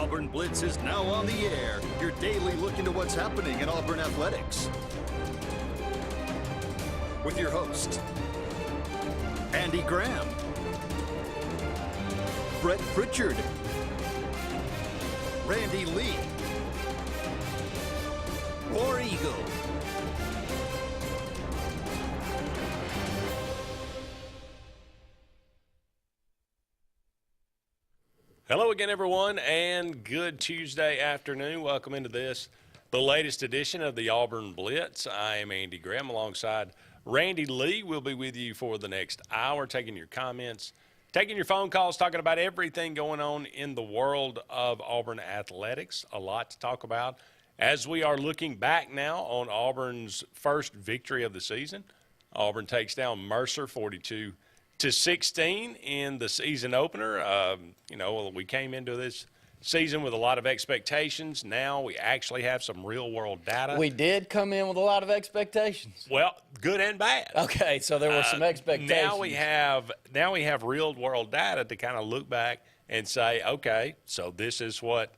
Auburn Blitz is now on the air, your daily look into what's happening in Auburn athletics. With your host, Andy Graham, Brett Pritchard, Randy Lee, War Eagle. Hello again, everyone, and good Tuesday afternoon. Welcome into the latest edition of the Auburn Blitz. I am Andy Graham alongside Randy Lee. We'll be with you for the next hour, taking your comments, taking your phone calls, talking about everything going on in the world of Auburn athletics. A lot to talk about as we are looking back now on Auburn's first victory of the season. Auburn takes down Mercer 42-16 in the season opener. We came into this season with a lot of expectations. Now we actually have some real-world data. We did come in with a lot of expectations. Well, good and bad. Okay, so there were some expectations. Now we have real-world data to kind of look back and say, okay, so this is what,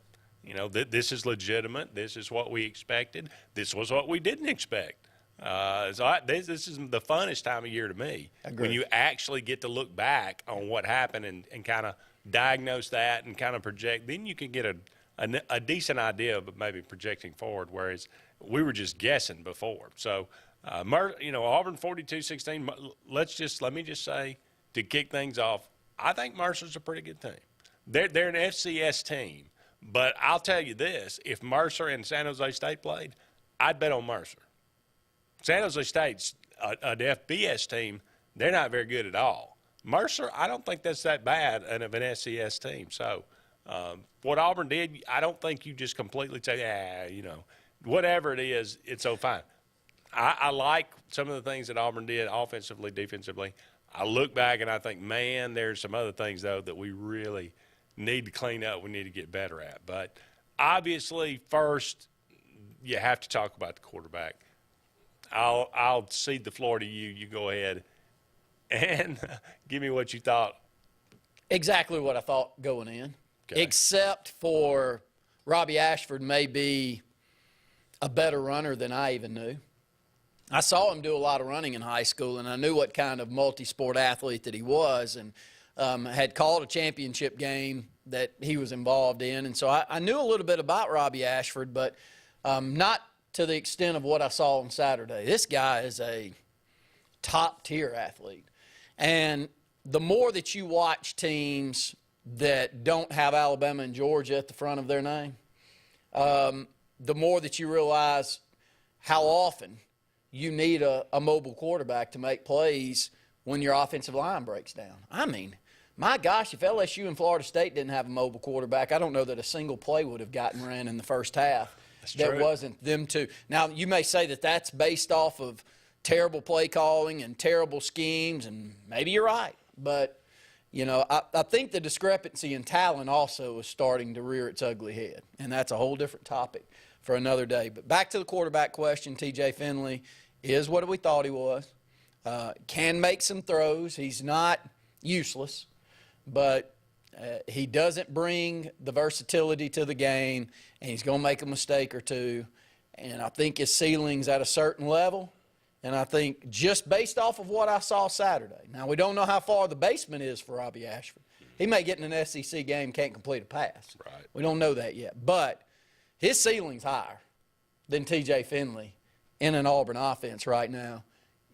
this is legitimate. This is what we expected. This was what we didn't expect. This is the funnest time of year to me. Agreed. When you actually get to look back on what happened and kind of diagnose that and kind of project. Then you can get a decent idea of maybe projecting forward, whereas we were just guessing before. So, Auburn 42-16. Let me just say, to kick things off, I think Mercer's a pretty good team. They're an FCS team, but I'll tell you this: if Mercer and San Jose State played, I'd bet on Mercer. San Jose State's an FBS team. They're not very good at all. Mercer, I don't think that's that bad of an SCS team. So what Auburn did, I don't think you just completely say, whatever it is, it's so fine. I like some of the things that Auburn did offensively, defensively. I look back and I think, man, there's some other things, though, that we really need to clean up, we need to get better at. But obviously, first, you have to talk about the quarterback. I'll cede the floor to you. You go ahead and give me what you thought. Exactly what I thought going in, okay. Except for Robbie Ashford may be a better runner than I even knew. I saw him do a lot of running in high school, and I knew what kind of multi-sport athlete that he was, and had called a championship game that he was involved in. And so I knew a little bit about Robbie Ashford, but not to the extent of what I saw on Saturday. This guy is a top-tier athlete. And the more that you watch teams that don't have Alabama and Georgia at the front of their name, the more that you realize how often you need a mobile quarterback to make plays when your offensive line breaks down. I mean, my gosh, if LSU and Florida State didn't have a mobile quarterback, I don't know that a single play would have gotten ran in the first half. That wasn't them two. Now, you may say that that's based off of terrible play calling and terrible schemes, and maybe you're right. But, I think the discrepancy in talent also is starting to rear its ugly head, and that's a whole different topic for another day. But back to the quarterback question, TJ Finley is what we thought he was. Can make some throws. He's not useless, but he doesn't bring the versatility to the game, and he's going to make a mistake or two. And I think his ceiling's at a certain level, and I think just based off of what I saw Saturday. Now, we don't know how far the basement is for Robbie Ashford. He may get in an SEC game, can't complete a pass. Right. We don't know that yet. But his ceiling's higher than TJ Finley in an Auburn offense right now,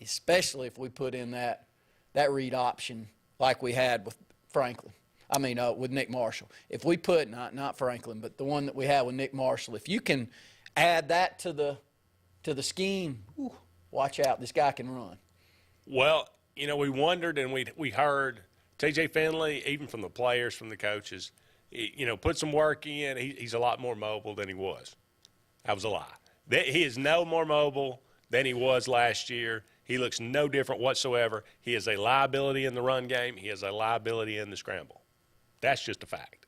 especially if we put in that read option like we had with Franklin. With Nick Marshall. If we put, not Franklin, but the one that we had with Nick Marshall, if you can add that to the scheme, watch out. This guy can run. Well, we wondered and we heard TJ Finley, even from the players, from the coaches, put some work in. He's a lot more mobile than he was. That was a lie. He is no more mobile than he was last year. He looks no different whatsoever. He is a liability in the run game. He is a liability in the scramble. That's just a fact.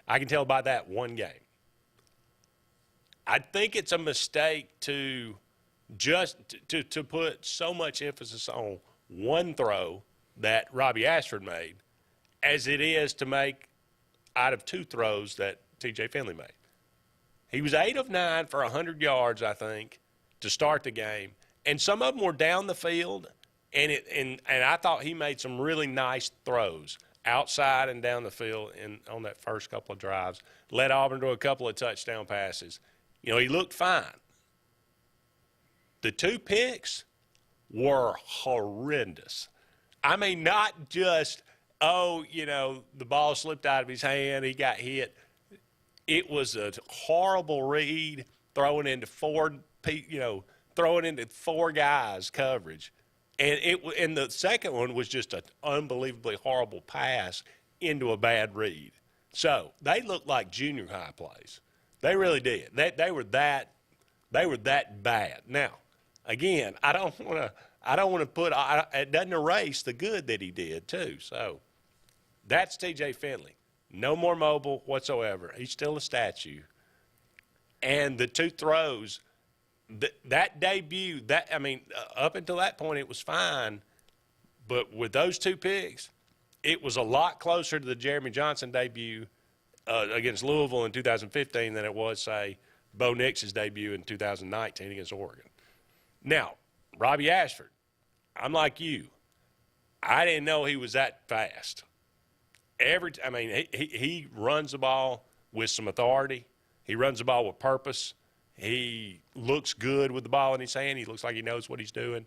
I can tell by that one game. I think it's a mistake to put so much emphasis on one throw that Robbie Ashford made as it is to make out of two throws that T.J. Finley made. He was 8 of 9 for 100 yards, I think, to start the game. And some of them were down the field, and I thought he made some really nice throws outside and down the field on that first couple of drives. Led Auburn to a couple of touchdown passes. You know, he looked fine. The 2 picks were horrendous. I mean, not just, the ball slipped out of his hand, he got hit. It was a horrible read, throwing into 4 guys coverage. And the second one was just an unbelievably horrible pass into a bad read. So they looked like junior high plays. They really did. They were that bad. Now, again, I don't want to put it doesn't erase the good that he did too. So that's T.J. Finley. No more mobile whatsoever. He's still a statue. And the 2 throws. That debut, up until that point, it was fine. But with those 2 picks, it was a lot closer to the Jeremy Johnson debut against Louisville in 2015 than it was, say, Bo Nix's debut in 2019 against Oregon. Now, Robbie Ashford, I'm like you. I didn't know he was that fast. He runs the ball with some authority. He runs the ball with purpose. He looks good with the ball in his hand. He looks like he knows what he's doing.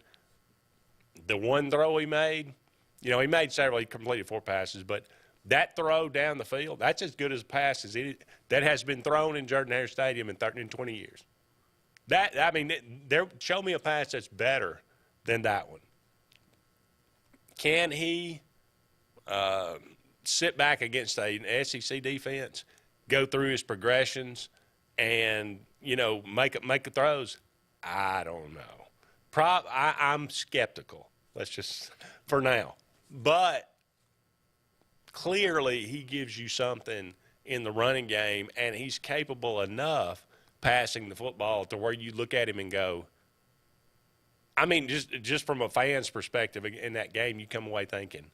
The one throw he made, he made several. He completed 4 passes, but that throw down the field, that's as good as a pass as that has been thrown in Jordan-Hare Stadium in 20 years. Show me a pass that's better than that one. Can he sit back against an SEC defense, go through his progressions, and make the throws? I don't know. I'm skeptical. Let's just for now. But clearly he gives you something in the running game, and he's capable enough passing the football to where you look at him and go, just from a fan's perspective in that game, you come away thinking,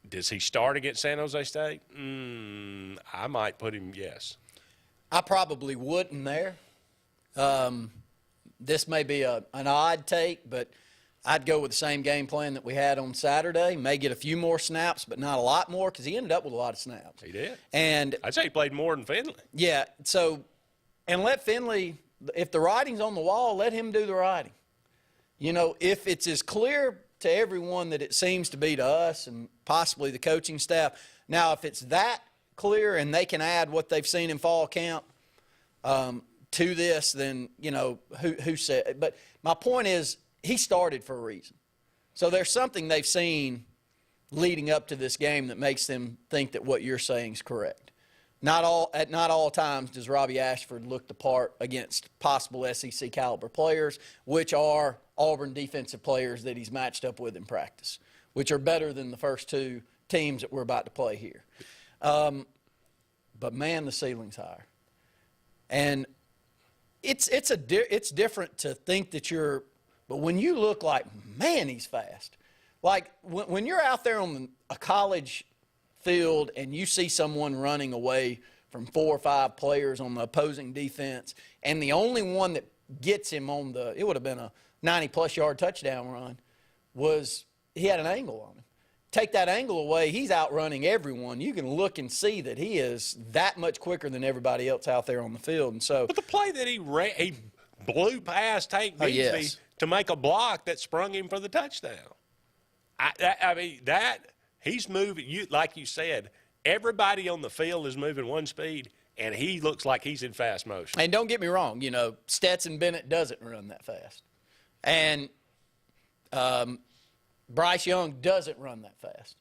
does he start against San Jose State? I might put him, yes. I probably wouldn't there. This may be an odd take, but I'd go with the same game plan that we had on Saturday. May get a few more snaps, but not a lot more because he ended up with a lot of snaps. He did. And I'd say he played more than Finley. Yeah, and let Finley, if the writing's on the wall, let him do the writing. If it's as clear to everyone that it seems to be to us and possibly the coaching staff. Now, if it's that clear and they can add what they've seen in fall camp to this, then, who said it? But my point is he started for a reason. So there's something they've seen leading up to this game that makes them think that what you're saying is correct. Not all times does Robbie Ashford look the part against possible SEC caliber players, which are Auburn defensive players that he's matched up with in practice, which are better than the first 2 teams that we're about to play here. But man, the ceiling's higher, and it's different to think that you're. But when you look like, man, he's fast. Like when you're out there on a college field and you see someone running away from 4 or 5 players on the opposing defense, and the only one that gets him it would have been a 90-plus yard touchdown run, was he had an angle on him. Take that angle away, he's outrunning everyone. You can look and see that he is that much quicker than everybody else out there on the field. And so, but the play that he blew past Tank Bigsby to make a block that sprung him for the touchdown. He's moving. Like you said, everybody on the field is moving one speed, and he looks like he's in fast motion. And don't get me wrong, Stetson Bennett doesn't run that fast. And Bryce Young doesn't run that fast.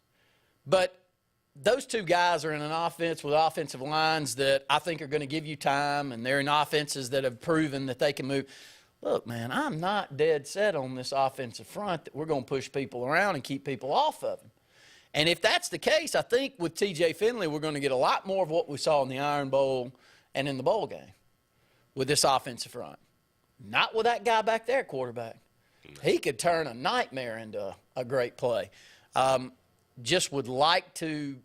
But those 2 guys are in an offense with offensive lines that I think are going to give you time, and they're in offenses that have proven that they can move. Look, man, I'm not dead set on this offensive front that we're going to push people around and keep people off of them. And if that's the case, I think with T.J. Finley, we're going to get a lot more of what we saw in the Iron Bowl and in the bowl game with this offensive front. Not with that guy back there, quarterback. He could turn a nightmare into a great play. Just would like to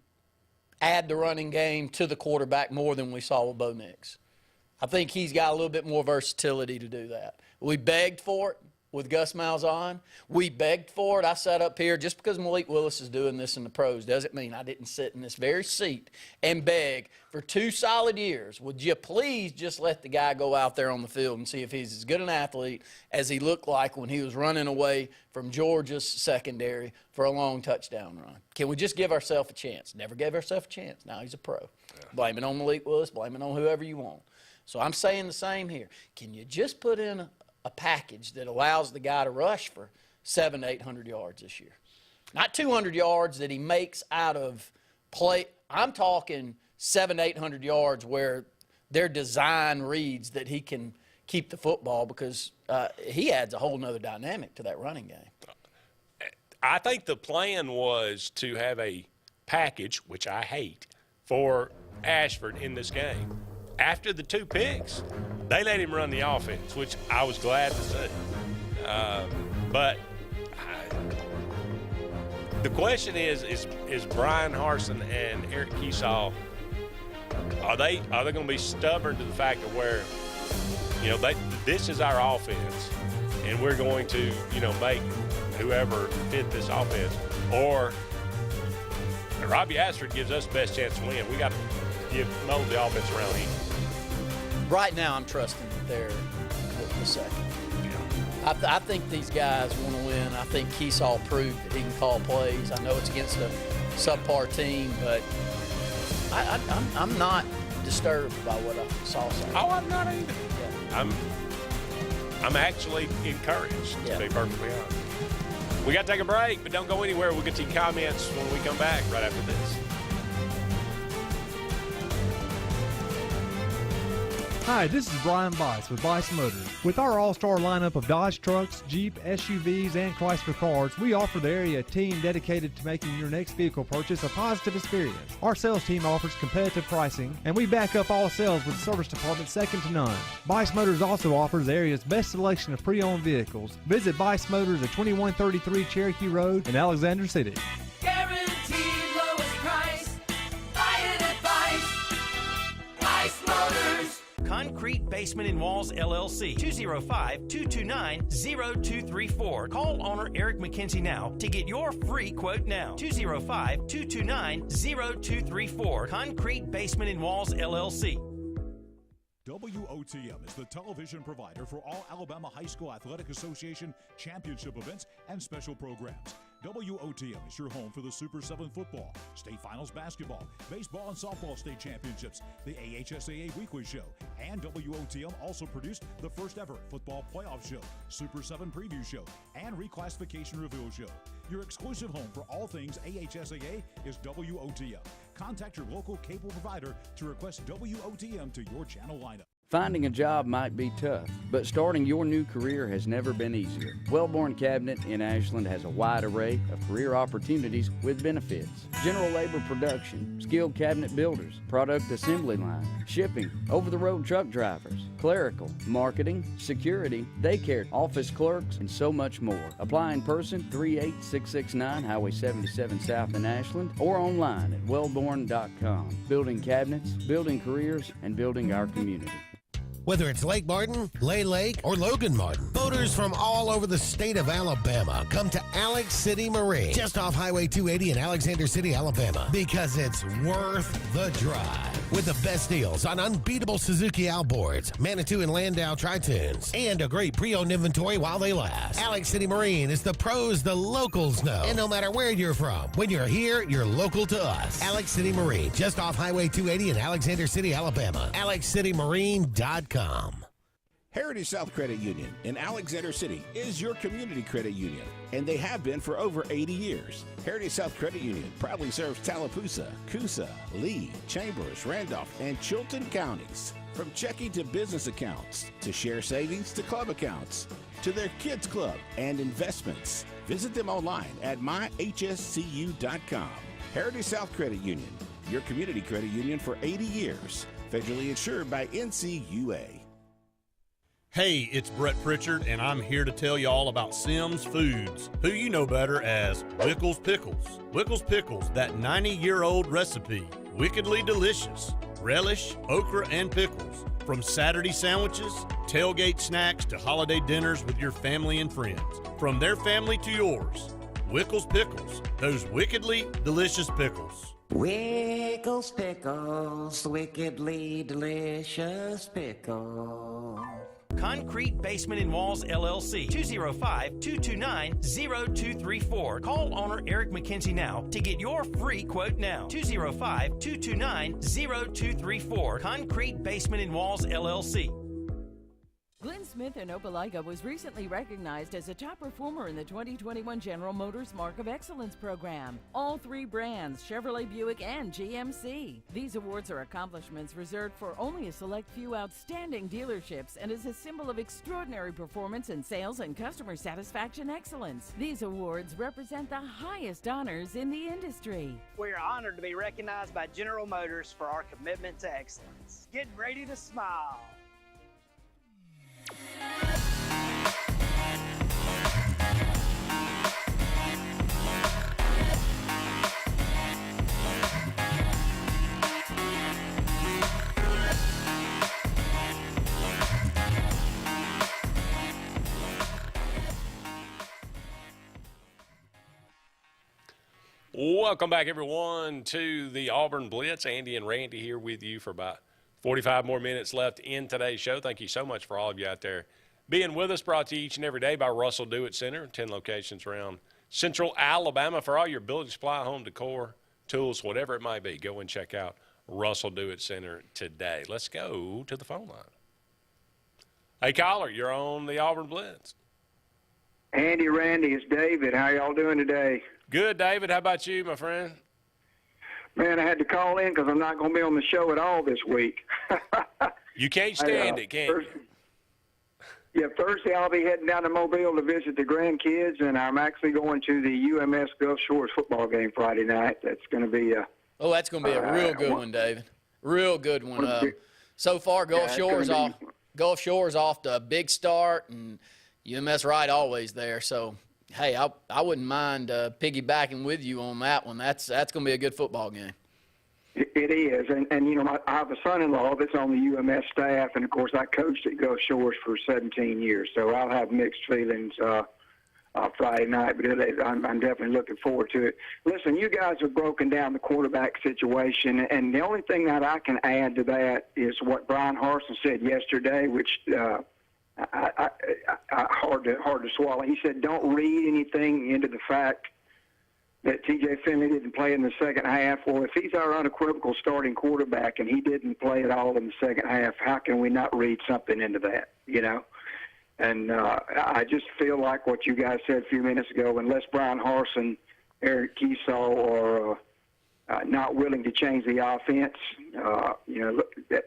add the running game to the quarterback more than we saw with Bo Nix. I think he's got a little bit more versatility to do that. We begged for it with Gus Malzahn. We begged for it. I sat up here. Just because Malik Willis is doing this in the pros doesn't mean I didn't sit in this very seat and beg for 2 solid years. Would you please just let the guy go out there on the field and see if he's as good an athlete as he looked like when he was running away from Georgia's secondary for a long touchdown run? Can we just give ourselves a chance? Never gave ourselves a chance. Now he's a pro. Yeah. Blame it on Malik Willis. Blame it on whoever you want. So I'm saying the same here. Can you just put in a package that allows the guy to rush for 700 to 800 yards this year? Not 200 yards that he makes out of play. I'm talking 700 to 800 yards where their design reads that he can keep the football, because he adds a whole nother dynamic to that running game. I think the plan was to have a package, which I hate, for Ashford in this game. After the 2 picks, they let him run the offense, which I was glad to see. But the question is Brian Harsin and Eric Kiesau, are they going to be stubborn to the fact of where, this is our offense, and we're going to, make whoever fit this offense? Or Robbie Ashford gives us the best chance to win. We got to mold the offense around him. Right now, I'm trusting that they're the second. Yeah. I think these guys want to win. I think Kiesau proved that he can call plays. I know it's against a subpar team, but I'm not disturbed by what I saw Saturday. Oh, I'm not either. Yeah. I'm actually encouraged, to be perfectly honest. We got to take a break, but don't go anywhere. We'll get to your comments when we come back right after this. Hi, this is Brian Bice with Bice Motors. With our all-star lineup of Dodge trucks, Jeep, SUVs, and Chrysler cars, we offer the area team dedicated to making your next vehicle purchase a positive experience. Our sales team offers competitive pricing, and we back up all sales with a service department second to none. Bice Motors also offers the area's best selection of pre-owned vehicles. Visit Bice Motors at 2133 Cherokee Road in Alexander City. Guaranteed lowest price. Buy it at Bice. Bice Motors. Concrete Basement and Walls, LLC, 205-229-0234. Call owner Eric McKenzie now to get your free quote now. 205-229-0234. Concrete Basement and Walls, LLC. WOTM is the television provider for all Alabama High School Athletic Association championship events and special programs. WOTM is your home for the Super 7 football, state finals basketball, baseball and softball state championships, the AHSAA weekly show, and WOTM also produced the first ever football playoff show, Super 7 preview show, and reclassification reveal show. Your exclusive home for all things AHSAA is WOTM. Contact your local cable provider to request WOTM to your channel lineup. Finding a job might be tough, but starting your new career has never been easier. Wellborn Cabinet in Ashland has a wide array of career opportunities with benefits. General labor production, skilled cabinet builders, product assembly line, shipping, over-the-road truck drivers, clerical, marketing, security, daycare, office clerks, and so much more. Apply in person, 38669 Highway 77 South in Ashland, or online at wellborn.com. Building cabinets, building careers, and building our community. Whether it's Lake Martin, Lay Lake, or Logan Martin, boaters from all over the state of Alabama come to Alex City Marine, just off Highway 280 in Alexander City, Alabama, because it's worth the drive. With the best deals on unbeatable Suzuki outboards, Manitou and Landau Tritoons, and a great pre-owned inventory while they last. Alex City Marine is the pros the locals know. And no matter where you're from, when you're here, you're local to us. Alex City Marine, just off Highway 280 in Alexander City, Alabama. AlexCityMarine.com. Heritage South Credit Union in Alexander City is your community credit union, and they have been for over 80 years. Heritage South Credit Union proudly serves Tallapoosa, Coosa, Lee, Chambers, Randolph, and Chilton counties. From checking to business accounts, to share savings to club accounts, to their kids club and investments. Visit them online at myhscu.com. Heritage South Credit Union, your community credit union for 80 years. Federally insured by NCUA. Hey, it's Brett Pritchard, and I'm here to tell you all about Sims Foods, who you know better as Wickles Pickles. Wickles Pickles, that 90-year-old recipe, wickedly delicious. Relish, okra, and pickles. From Saturday sandwiches, tailgate snacks, to holiday dinners with your family and friends. From their family to yours. Wickles Pickles, those wickedly delicious pickles. Wickles Pickles, wickedly delicious pickles. Concrete Basement and Walls LLC, 205-229-0234. Call owner Eric McKenzie now to get your free quote now. 205-229-0234. Concrete Basement and Walls LLC. Glenn Smith in Opelika was recently recognized as a top performer in the 2021 General Motors Mark of Excellence program. All three brands, Chevrolet, Buick, and GMC. These awards are accomplishments reserved for only a select few outstanding dealerships and is a symbol of extraordinary performance in sales and customer satisfaction excellence. These awards represent the highest honors in the industry. We are honored to be recognized by General Motors for our commitment to excellence. Get ready to smile. Welcome back, everyone, to the Auburn Blitz. Andy and Randy here with you for about 45 more minutes left in today's show. Thank you so much for all of you out there being with us. Brought to you each and every day by Russell Do-It Center, 10 locations around Central Alabama for all your building supply, home decor, tools, whatever it might be. Go and check out Russell Do-It Center today. Let's go to the phone line. Hey, caller, you're on the Auburn Blitz. Andy, Randy, it's David. How y'all doing today? Good, David. How about you, my friend? Man, I had to call in because I'm not going to be on the show at all this week. You can't stand it, can you? Yeah, Thursday I'll be heading down to Mobile to visit the grandkids, and I'm actually going to the UMS Gulf Shores football game Friday night. That's going to be a that's going to be a real good one, David. Real good one. So far, Gulf Shores off to a big start, and UMS right always there. So, hey, I wouldn't mind piggybacking with you on that one. That's going to be a good football game. It is, and you know, I have a son-in-law that's on the UMS staff, and of course I coached at Gulf Shores for 17 years, so I'll have mixed feelings Friday night, but I'm definitely looking forward to it. Listen, you guys have broken down the quarterback situation, and the only thing that I can add to that is what Brian Harsin said yesterday, which hard to swallow. He said, don't read anything into the fact that T.J. Finley didn't play in the second half. Well, if he's our unequivocal starting quarterback and he didn't play at all in the second half, how can we not read something into that, you know? And I just feel like what you guys said a few minutes ago, unless Brian Harsin, Eric Kiesau are not willing to change the offense, you know,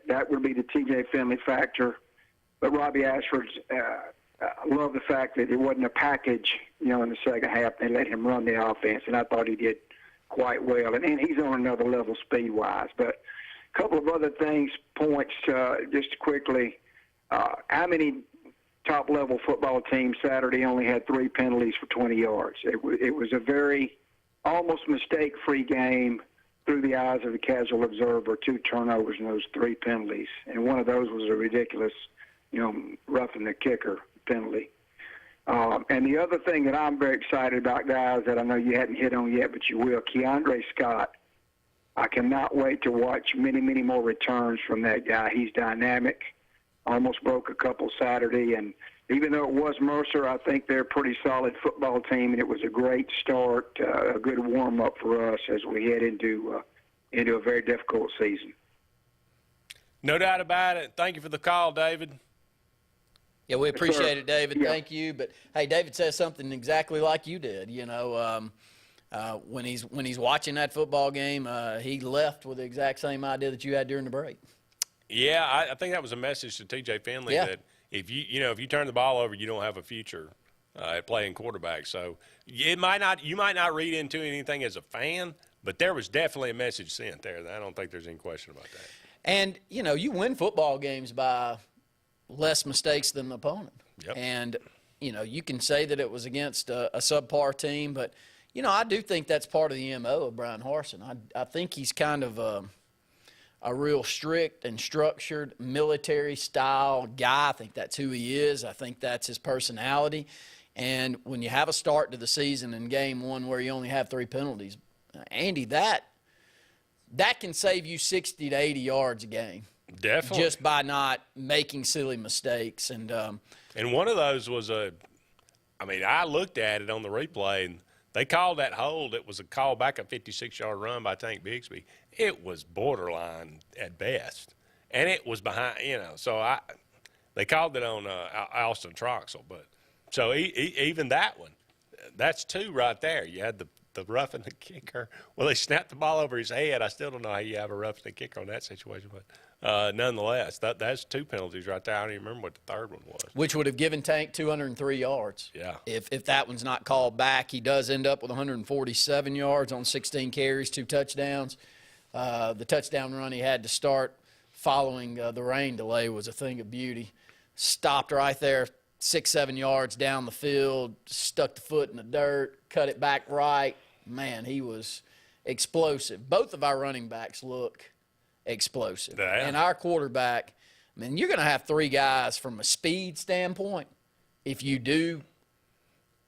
that would be the T.J. Finley factor. But Robbie Ashford's I love the fact that it wasn't a package, you know, in the second half. They let him run the offense, and I thought he did quite well. And he's on another level speed-wise. But a couple of other points, just quickly. How many top-level football teams Saturday only had 3 penalties for 20 yards? It was a very almost mistake-free game through the eyes of a casual observer, 2 turnovers and those 3 penalties. And one of those was a ridiculous, you know, roughing the kicker penalty. And the other thing that I'm very excited about, guys, that I know you hadn't hit on yet, but you will, Keandre Scott. I cannot wait to watch many, many more returns from that guy. He's dynamic. Almost broke a couple Saturday, and even though it was Mercer, I think they're a pretty solid football team, and it was a great start, a good warm-up for us as we head into a very difficult season. No doubt about it. Thank you for the call, David. Yeah, we appreciate it, David. Yeah. Thank you. But, hey, David says something exactly like you did. You know, when he's watching that football game, he left with the exact same idea that you had during the break. Yeah, I think that was a message to T.J. Finley that if you turn the ball over, you don't have a future at playing quarterback. So you might not read into anything as a fan, but there was definitely a message sent there. I don't think there's any question about that. And, you know, you win football games by less mistakes than the opponent. Yep. And, you know, you can say that it was against a subpar team, but, you know, I do think that's part of the MO of Brian Harsin. I think he's kind of a real strict and structured military-style guy. I think that's who he is. I think that's his personality. And when you have a start to the season in game one where you only have 3 penalties, Andy, that can save you 60 to 80 yards a game. Definitely. Just by not making silly mistakes. And one of those was I looked at it on the replay, and they called that hold. It was a call back, a 56-yard run by Tank Bigsby. It was borderline at best, and it was behind. You know, so they called it on Austin Troxell, but so even that one, that's 2 right there. You had the roughing the kicker. Well, they snapped the ball over his head. I still don't know how you have a roughing the kicker on that situation, but nonetheless, that's 2 penalties right there. I don't even remember what the third one was. Which would have given Tank 203 yards. Yeah. If that one's not called back, he does end up with 147 yards on 16 carries, 2 touchdowns. The touchdown run he had to start following the rain delay was a thing of beauty. Stopped right there, 6-7 yards down the field, stuck the foot in the dirt, cut it back right. Man, he was explosive. Both of our running backs look explosive. Yeah. And our quarterback, I mean, you're going to have 3 guys from a speed standpoint. If you do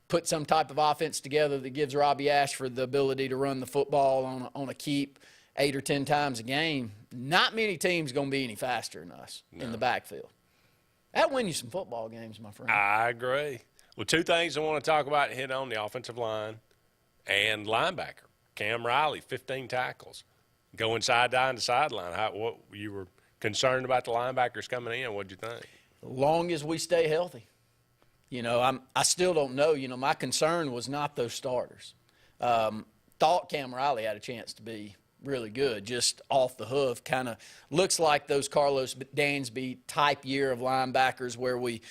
put some type of offense together that gives Robbie Ashford the ability to run the football on a keep 8 or 10 times a game, not many teams going to be any faster than us in the backfield. That'll win you some football games, my friend. I agree. Well, 2 things I want to talk about and hit on: the offensive line and linebacker. Cam Riley, 15 tackles, going sideline to sideline. What you were concerned about the linebackers coming in? What'd you think? As long as we stay healthy. You know, I still don't know. You know, my concern was not those starters. Thought Cam Riley had a chance to be really good, just off the hoof. Kind of looks like those Carlos Dansby type year of linebackers where we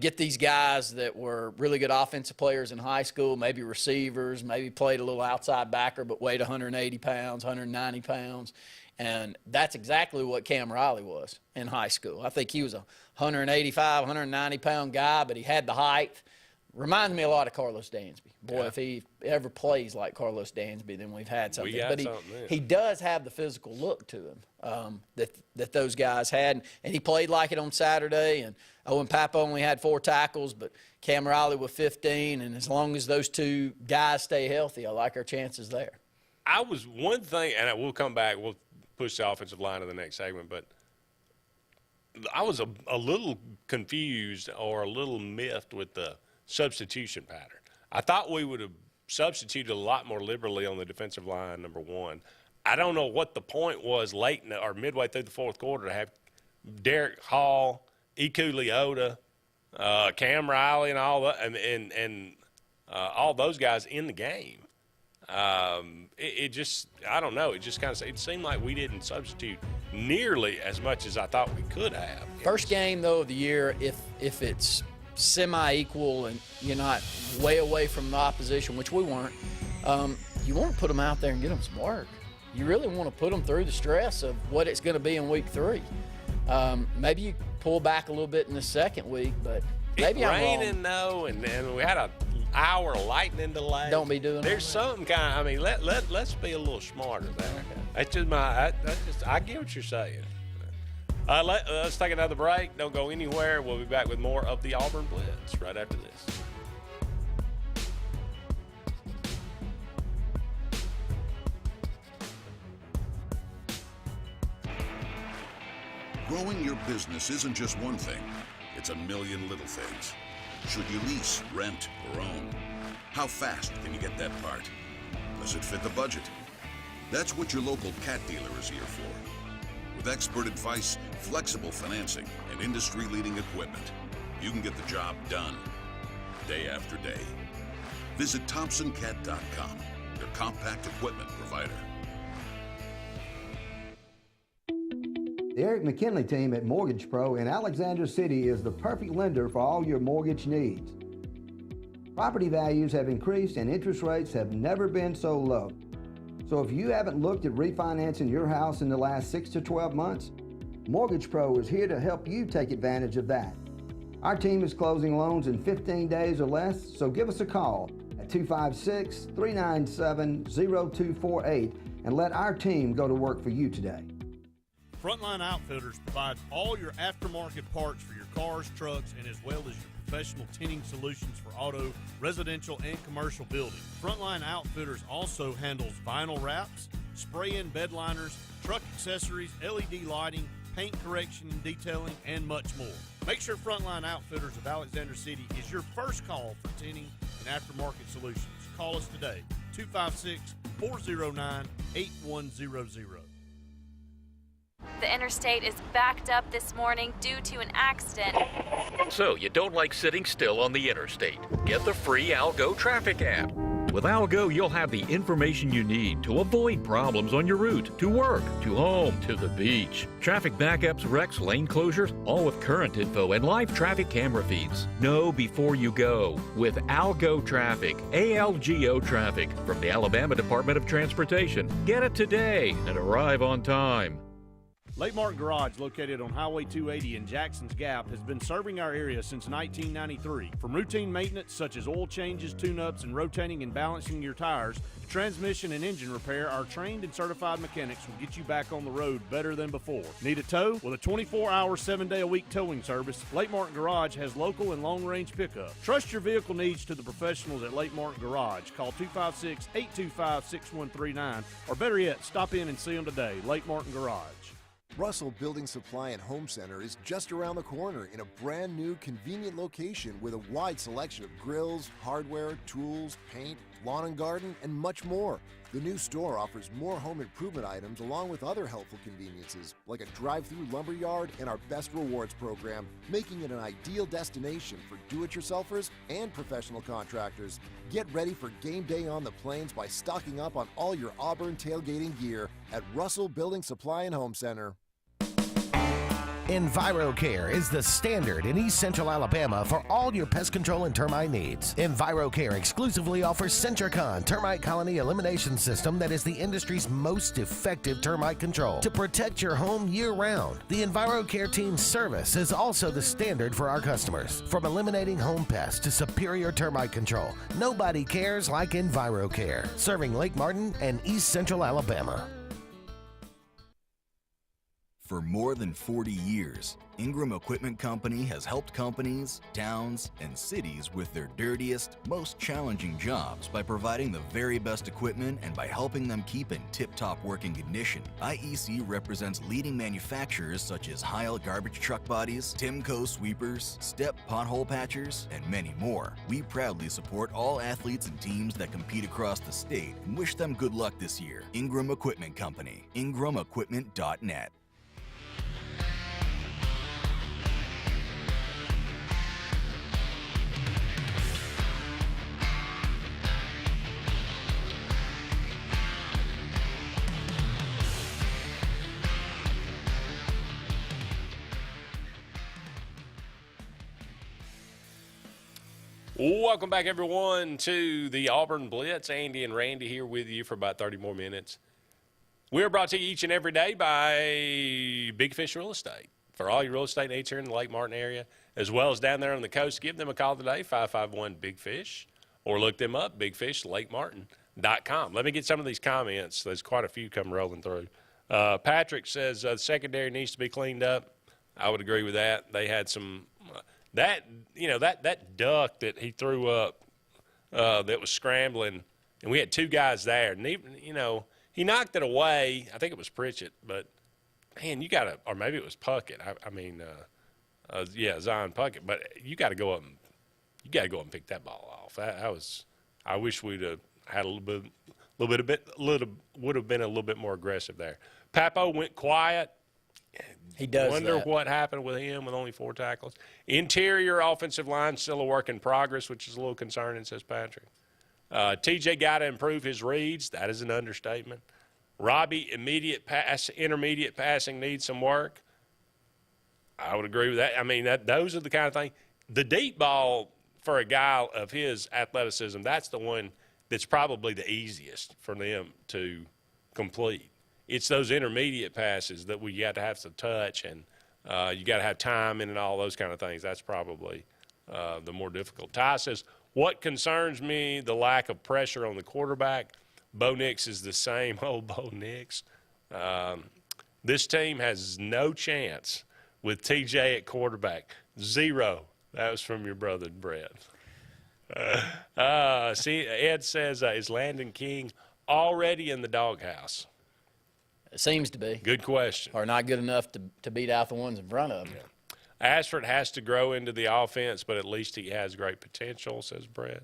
get these guys that were really good offensive players in high school, maybe receivers, maybe played a little outside backer but weighed 180 pounds, 190 pounds. And that's exactly what Cam Riley was in high school. I think he was a 185, 190-pound guy, but he had the height. Reminds me a lot of Carlos Dansby. Boy, if he ever plays like Carlos Dansby, then we've had something. But he does have the physical look to him that those guys had. And he played like it on Saturday. And Owen Papa only had 4 tackles, but Cam Riley with 15. And as long as those 2 guys stay healthy, I like our chances there. One thing, and we'll come back, we'll push the offensive line to the next segment, but I was a little confused or a little miffed with the substitution pattern. I thought we would have substituted a lot more liberally on the defensive line, number one. I don't know what the point was late or midway through the 4th quarter to have Derek Hall, Iku Leota, Cam Riley, and all that, and all those guys in the game. It just, I don't know. It just kind of, it seemed like we didn't substitute nearly as much as I thought we could have. First game, though, of the year, if it's semi-equal and you're not way away from the opposition, which we weren't, you want to put them out there and get them some work. You really want to put them through the stress of what it's going to be in week 3. Maybe you pull back a little bit in the second week, but maybe I'm wrong. It's raining, though, and we had an hour lightning delay. Don't be doing that. There's something kind of, I mean, let's be a little smarter there. That's just I get what you're saying. Let's take another break. Don't go anywhere. We'll be back with more of the Auburn Blitz right after this. Growing your business isn't just one thing. It's a million little things. Should you lease, rent, or own? How fast can you get that part? Does it fit the budget? That's what your local cat dealer is here for. With expert advice, flexible financing, and industry-leading equipment, you can get the job done day after day. Visit ThompsonCat.com, your compact equipment provider. The Eric McKinley team at Mortgage Pro in Alexander City is the perfect lender for all your mortgage needs. Property values have increased and interest rates have never been so low. So if you haven't looked at refinancing your house in the last 6 to 12 months, Mortgage Pro is here to help you take advantage of that. Our team is closing loans in 15 days or less, so give us a call at 256-397-0248 and let our team go to work for you today. Frontline Outfitters provides all your aftermarket parts for your cars, trucks, and as well as your professional tinting solutions for auto, residential, and commercial buildings. Frontline Outfitters also handles vinyl wraps, spray-in bed liners, truck accessories, LED lighting, paint correction and detailing, and much more. Make sure Frontline Outfitters of Alexander City is your first call for tinting and aftermarket solutions. Call us today, 256-409-8100. The interstate is backed up this morning due to an accident. So you don't like sitting still on the interstate? Get the free Algo traffic app. With Algo, you'll have the information you need to avoid problems on your route, to work, to home, to the beach. Traffic backups, wrecks, lane closures, all with current info and live traffic camera feeds. Know before you go with Algo Traffic, ALGO Traffic from the Alabama Department of Transportation. Get it today and arrive on time. Lake Martin Garage, located on Highway 280 in Jackson's Gap, has been serving our area since 1993. From routine maintenance such as oil changes, tune-ups, and rotating and balancing your tires, to transmission and engine repair, our trained and certified mechanics will get you back on the road better than before. Need a tow? With a 24-hour, 7-day-a-week towing service, Lake Martin Garage has local and long-range pickup. Trust your vehicle needs to the professionals at Lake Martin Garage. Call 256-825-6139, or better yet, stop in and see them today. Lake Martin Garage. Russell Building Supply and Home Center is just around the corner in a brand new convenient location with a wide selection of grills, hardware, tools, paint, lawn and garden, and much more. The new store offers more home improvement items along with other helpful conveniences like a drive-through lumberyard and our Best Rewards program, making it an ideal destination for do-it-yourselfers and professional contractors. Get ready for game day on the plains by stocking up on all your Auburn tailgating gear at Russell Building Supply and Home Center. EnviroCare is the standard in East Central Alabama for all your pest control and termite needs. EnviroCare exclusively offers Centricon termite colony elimination system that is the industry's most effective termite control to protect your home year-round. The EnviroCare team's service is also the standard for our customers. From eliminating home pests to superior termite control, nobody cares like EnviroCare, serving Lake Martin and East Central Alabama. For more than 40 years, Ingram Equipment Company has helped companies, towns, and cities with their dirtiest, most challenging jobs by providing the very best equipment and by helping them keep in tip-top working condition. IEC represents leading manufacturers such as Heil garbage truck bodies, Timco sweepers, Step pothole patchers, and many more. We proudly support all athletes and teams that compete across the state and wish them good luck this year. Ingram Equipment Company, ingramequipment.net. Welcome back, everyone, to the Auburn Blitz. Andy and Randy here with you for about 30 more minutes. We're brought to you each and every day by Big Fish Real Estate. For all your real estate needs here in the Lake Martin area, as well as down there on the coast, give them a call today, 551-BIG-FISH, or look them up, bigfishlakemartin.com. Let me get some of these comments. There's quite a few come rolling through. Patrick says the secondary needs to be cleaned up. I would agree with that. They had some that duck that he threw up that was scrambling, and we had two guys there. And he knocked it away. I think it was Pritchett, but man, you got to, or maybe it was Puckett. Zion Puckett. But you got to go up and pick that ball off. I wish we'd have had would have been a little bit more aggressive there. Papo went quiet. He does Wonder that. what happened with him with only 4 tackles. Interior offensive line still a work in progress, which is a little concerning, says Patrick. TJ got to improve his reads. That is an understatement. Robbie, intermediate passing needs some work. I would agree with that. Those are the kind of things. The deep ball for a guy of his athleticism, that's the one that's probably the easiest for them to complete. it's those intermediate passes that we got to have to touch, and you got to have timing and all those kind of things. That's probably the more difficult. Ty says, what concerns me, the lack of pressure on the quarterback. Bo Nix is the same old Bo Nix. This team has no chance with TJ at quarterback. 0. That was from your brother, Brett. See, Ed says, is Landon King already in the doghouse? It seems to be. Good question. Or not good enough to beat out the ones in front of him. Yeah. Ashford has to grow into the offense, but at least he has great potential, says Brett.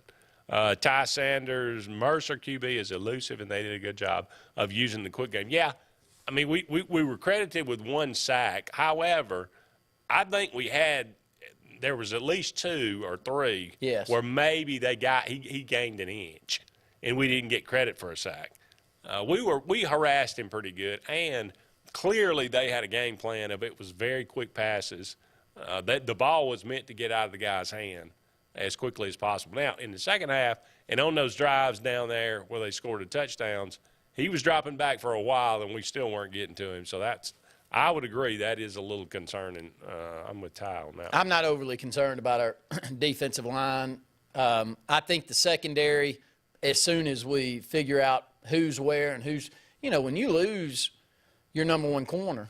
Ty Sanders, Mercer QB is elusive, and they did a good job of using the quick game. Yeah, I mean, we were credited with 1 sack. However, I think there was at least 2 or 3 where maybe he gained an inch, and we didn't get credit for a sack. We harassed him pretty good, and clearly they had a game plan of it was very quick passes. The ball was meant to get out of the guy's hand as quickly as possible. Now, in the second half, and on those drives down there where they scored the touchdowns, he was dropping back for a while, and we still weren't getting to him. So I would agree that is a little concerning. I'm with Ty on that. I'm not overly concerned about our defensive line. I think the secondary, as soon as we figure out who's where and who's, when you lose your number 1 corner,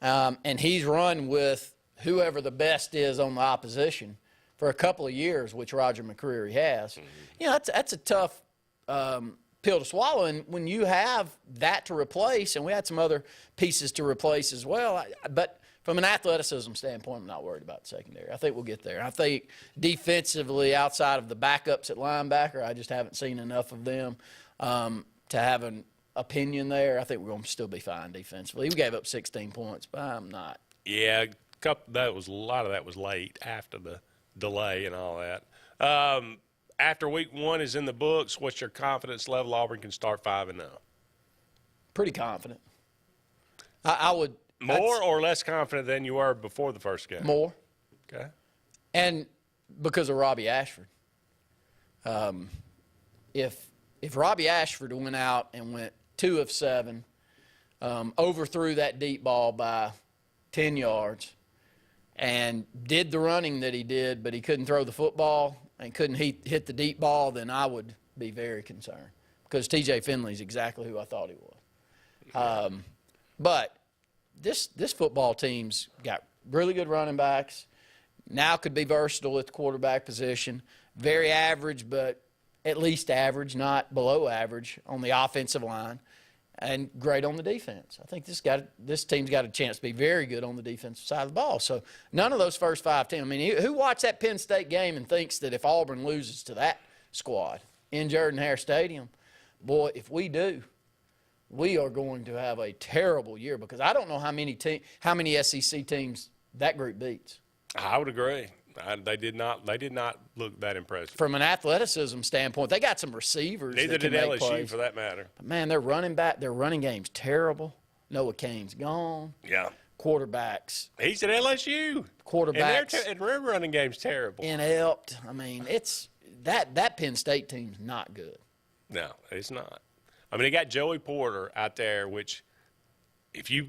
and he's run with whoever the best is on the opposition for a couple of years, which Roger McCreary has, that's a tough pill to swallow. And when you have that to replace, and we had some other pieces to replace as well, but from an athleticism standpoint, I'm not worried about the secondary. I think we'll get there. I think defensively, outside of the backups at linebacker, I just haven't seen enough of them to have an opinion there. I think we're going to still be fine defensively. We gave up 16 points, but I'm not. Yeah, a lot of that was late after the delay and all that. After week 1 is in the books, what's your confidence level Auburn can start 5-0? Pretty confident. I would. More or less confident than you were before the first game? More. Okay. And because of Robbie Ashford. If Robbie Ashford went out and went 2 of 7, overthrew that deep ball by 10 yards, and did the running that he did, but he couldn't throw the football and couldn't hit the deep ball, then I would be very concerned, because T.J. Finley's exactly who I thought he was. But this football team's got really good running backs. Now could be versatile at the quarterback position. Very average, but at least average, not below average on the offensive line, and great on the defense. I think this team's got a chance to be very good on the defensive side of the ball. So none of those first 5 teams. I mean, who watched that Penn State game and thinks that if Auburn loses to that squad in Jordan-Hare Stadium, boy, if we do, we are going to have a terrible year, because I don't know how many SEC teams that group beats. I would agree. They did not look that impressive. From an athleticism standpoint, they got some receivers. Neither that can did make LSU, plays. for that matter. But man, their running game's terrible. Noah Cain's gone. Yeah. Quarterbacks. He's at LSU. Quarterbacks. And their running game's terrible. Inept. I mean, it's that Penn State team's not good. No, it's not. I mean, they got Joey Porter out there, which if you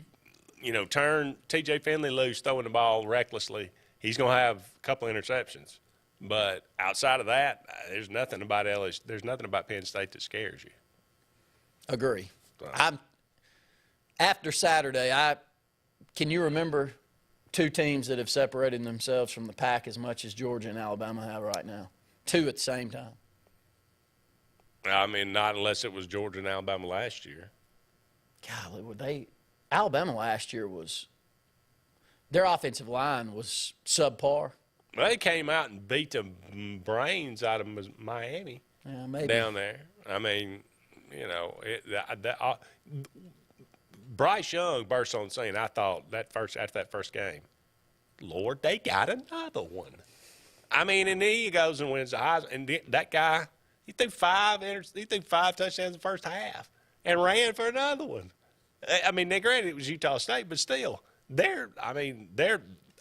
turn T.J. Finley loose throwing the ball recklessly, he's going to have a couple of interceptions. But outside of that, there's nothing about LSU. There's nothing about Penn State that scares you. Agree. After Saturday, can you remember 2 teams that have separated themselves from the pack as much as Georgia and Alabama have right now? 2 at the same time. I mean, not unless it was Georgia and Alabama last year. Golly, Alabama last year their offensive line was subpar. Well, they came out and beat the brains out of Miami down there. I mean, Bryce Young burst on the scene. I thought after that first game, Lord, they got another one. I mean, and then he goes and wins the Heisman. And that guy, he threw 5 touchdowns in the first half and ran for another one. I mean, granted, it was Utah State, but still,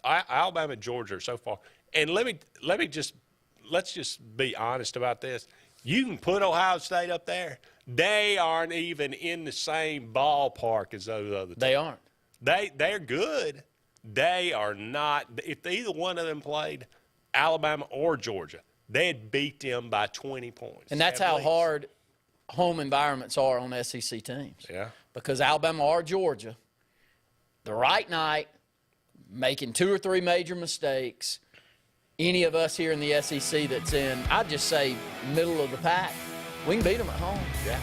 Alabama and Georgia are so far. And let's just be honest about this. You can put Ohio State up there. They aren't even in the same ballpark as those other teams. They aren't. They're good. They are not. If either one of them played, Alabama or Georgia, they'd beat them by 20 points. And that's how hard home environments are on SEC teams. Yeah. Because Alabama or Georgia, the right night, making 2 or 3 major mistakes, any of us here in the SEC that's in, I'd just say, middle of the pack, we can beat them at home. Yeah.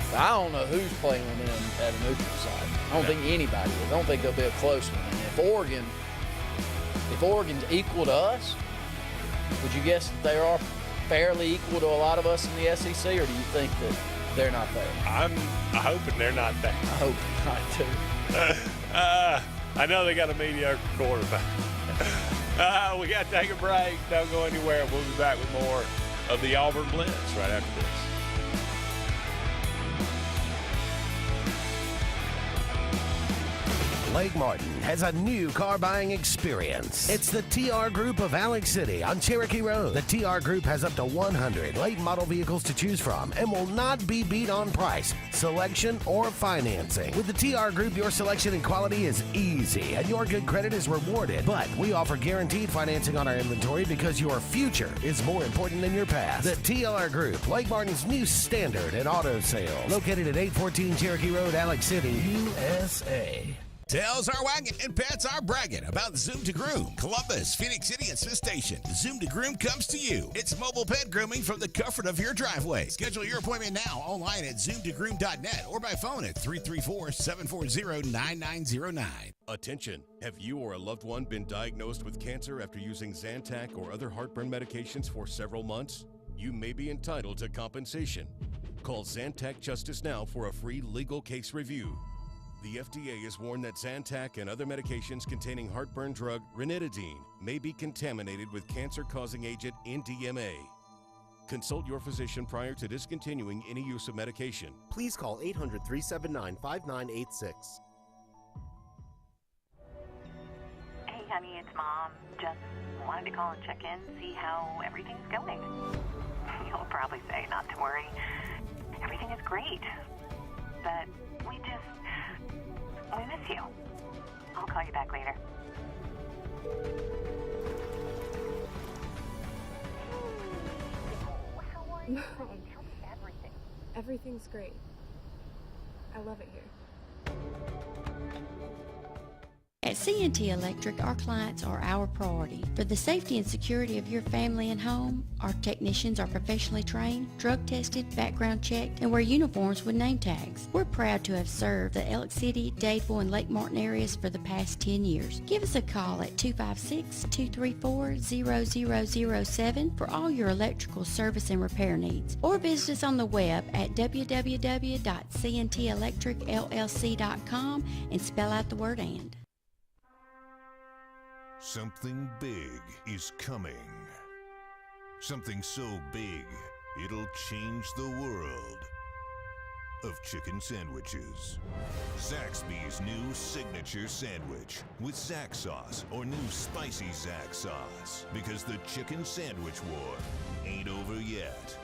But I don't know who's playing them at a neutral site. I don't think anybody is. I don't think there'll be a close one. And if Oregon's equal to us, would you guess that they are fairly equal to a lot of us in the SEC, or do you think that they're not there? I'm hoping they're not there. I hope not, too. I know they got a mediocre quarterback. We got to take a break. Don't go anywhere. We'll be back with more of the Auburn Blitz right after this. Lake Martin has a new car buying experience. It's the TR Group of Alex City on Cherokee Road. The TR Group has up to 100 late model vehicles to choose from and will not be beat on price, selection, or financing. With the TR Group, your selection and quality is easy and your good credit is rewarded. But we offer guaranteed financing on our inventory because your future is more important than your past. The TR Group, Lake Martin's new standard in auto sales. Located at 814 Cherokee Road, Alex City, USA. Tails are wagging and pets are bragging about Zoom to Groom. Columbus, Phoenix City, and Smith Station. Zoom to Groom comes to you. It's mobile pet grooming from the comfort of your driveway. Schedule your appointment now online at zoomtogroom.net or by phone at 334-740-9909. Attention! Have you or a loved one been diagnosed with cancer after using Zantac or other heartburn medications for several months? You may be entitled to compensation. Call Zantac Justice now for a free legal case review. The FDA has warned that Zantac and other medications containing heartburn drug ranitidine may be contaminated with cancer-causing agent NDMA. Consult your physician prior to discontinuing any use of medication. Please call 800-379-5986. Hey, honey, it's Mom. Just wanted to call and check in, see how everything's going. You'll probably say not to worry. Everything is great. But we miss you. I'll call you back later. No. Everything's great. I love it here. At CNT Electric, our clients are our priority. For the safety and security of your family and home, our technicians are professionally trained, drug tested, background checked, and wear uniforms with name tags. We're proud to have served the Alex City, Dadeville, and Lake Martin areas for the past 10 years. Give us a call at 256-234-0007 for all your electrical service and repair needs, or visit us on the web at www.cntelectricllc.com and spell out the word "and." Something big is coming. Something so big, it'll change the world of chicken sandwiches. Zaxby's new signature sandwich with Zax sauce or new spicy Zax sauce. Because the chicken sandwich war ain't over yet.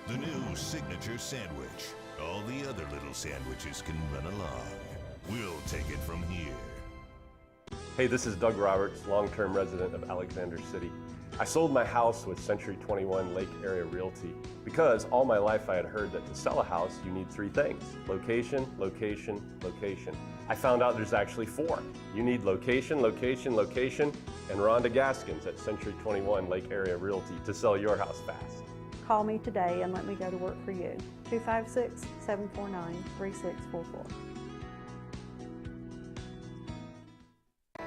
The new signature sandwich. All the other little sandwiches can run along. We'll take it from here. Hey, this is Doug Roberts, long-term resident of Alexander City. I sold my house with Century 21 Lake Area Realty because all my life I had heard that to sell a house, you need 3 things: location, location, location. I found out there's actually 4. You need location, location, location, and Rhonda Gaskins at Century 21 Lake Area Realty to sell your house fast. Call me today and let me go to work for you. 256-749-3644.